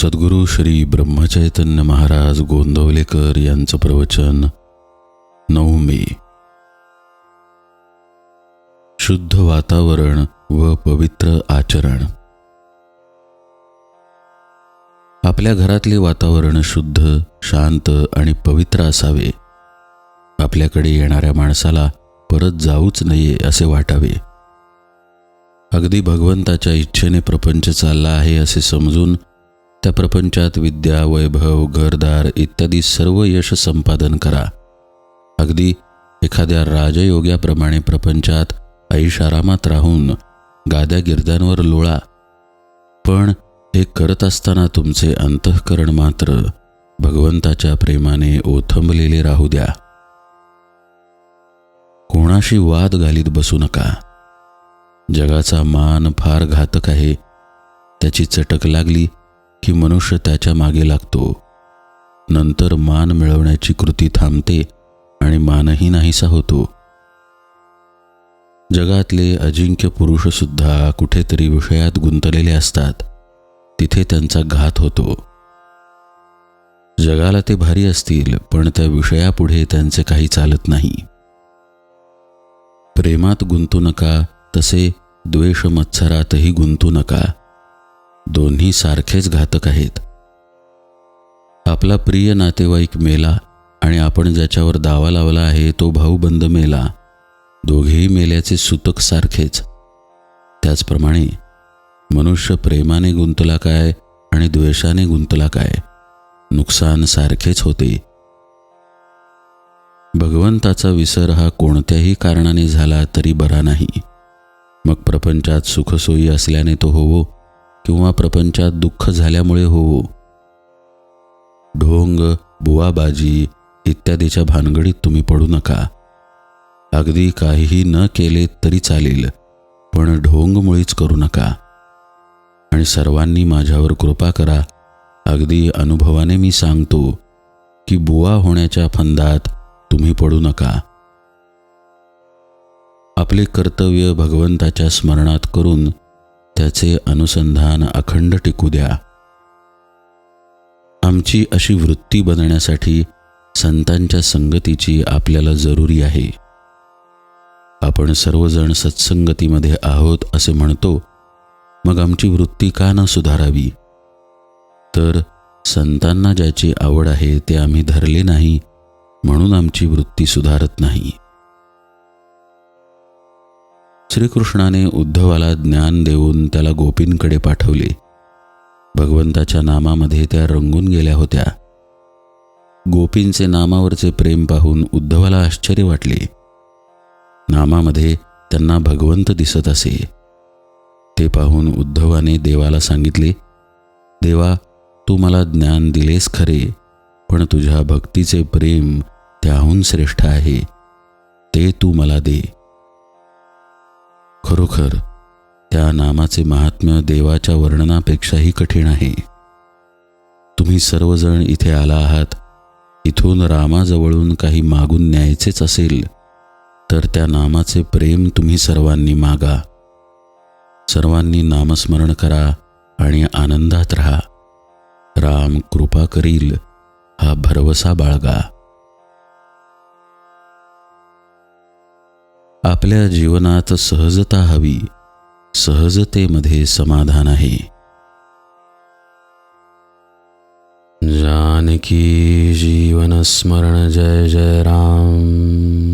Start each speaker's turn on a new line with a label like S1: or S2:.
S1: सद्गुरू श्री ब्रह्मचैतन्य महाराज गोंदवलेकर यांचं प्रवचन 9 मे. शुद्ध वातावरण व पवित्र आचरण. आपल्या घरातले वातावरण शुद्ध, शांत आणि पवित्र असावे. आपल्याकडे येणाऱ्या माणसाला परत जाऊच नये असे वाटावे. अगदी भगवंताच्या इच्छेने प्रपंच चालला आहे असे समजून त्या प्रपंचात विद्या, वैभव, घरदार इत्यादी सर्व यश संपादन करा. अगदी एखाद्या राजयोग्याप्रमाणे प्रपंचात ऐशारामात राहून गाद्या गिरद्यांवर लोळा. पण हे करत असताना तुमचे अंतःकरण मात्र भगवंताच्या प्रेमाने ओथंबलेले राहू द्या. कोणाशी वाद घालीत बसू नका. जगाचा मान फार घातक आहे. त्याची चटक लागली की मनुष्य त्याच्या मागे लागतो. नंतर मान मिळवण्याची कृती थांबते आणि मानही नाहीसा होतो. जगातले अजिंक्य पुरुष सुद्धा कुठेतरी विषयात गुंतलेले असतात. तिथे त्यांचा घात होतो. जगाला ते भारी असतील, पण त्या विषयापुढे त्यांचे काही चालत नाही. प्रेमात गुंतू नका, तसे द्वेष मत्सरातही गुंतू नका. दोन्ही सारखेच घातक आहेत. आपला प्रिय नातेवाईक मेला आणि आपण ज्याच्यावर दावा लावला आहे तो भाऊबंद मेला. दोघेही मेल्याचे सूतक सारखेच. त्याचप्रमाणे मनुष्य प्रेमाने गुंतला काय आणि द्वेषाने गुंतला काय, नुकसान सारखेच होते. भगवंताचा विसर हा कोणत्याही कारणाने झाला तरी बरा नाही. मग प्रपंचात सुखसोयी असल्याने तो होवो किंवा प्रपंचात दुःख झाल्यामुळे होवो. ढोंग, बुवाबाजी इत्यादीच्या भानगडीत तुम्ही पडू नका. अगदी काहीही न केले तरी चालेल, पण ढोंग मुळीच करू नका. आणि सर्वांनी माझ्यावर कृपा करा. अगदी अनुभवाने मी सांगतो की बुवा होण्याच्या फंदात तुम्ही पडू नका. आपले कर्तव्य भगवंताच्या स्मरणात करून त्याचे अनुसंधान अखंड टिकू द्या. आमची अशी वृत्ती बनण्यासाठी संतांच्या संगतीची आपल्याला जरुरी आहे. आपण सर्वजण सत्संगतीमध्ये आहोत असे म्हणतो, मग आमची वृत्ती का न सुधारावी? तर संतांना ज्याची आवड आहे ते आम्ही धरले नाही, म्हणून आमची वृत्ती सुधारत नाही. श्रीकृष्णाने उद्धवाला ज्ञान देऊन त्याला गोपींकडे पाठवले. भगवंताच्या नामामध्ये त्या रंगून गेल्या होत्या. गोपींचे नामावरचे प्रेम पाहून उद्धवाला आश्चर्य वाटले. नामामध्ये त्यांना भगवंत दिसत असे. ते पाहून उद्धवाने देवाला सांगितले, देवा, तू मला ज्ञान दिलेस खरे, पण तुझ्या भक्तीचे प्रेम त्याहून श्रेष्ठ आहे. ते तू मला दे. खरोखर त्या नामाचे महात्म्य देवाच्या वर्णनापेक्षाही कठीण आहे. तुम्ही सर्वजण इथे आला आहात. इथून रामाजवळून काही मागून न्यायचेच असेल तर त्या नामाचे प्रेम तुम्ही सर्वांनी मागा. सर्वांनी नामस्मरण करा आणि आनंदात राहा. राम कृपा करील हा भरवसा बाळगा. आपल्या जीवनात सहजता हवी. सहजतेमध्ये समाधान आहे. जानकी जीवन स्मरण जय जय राम.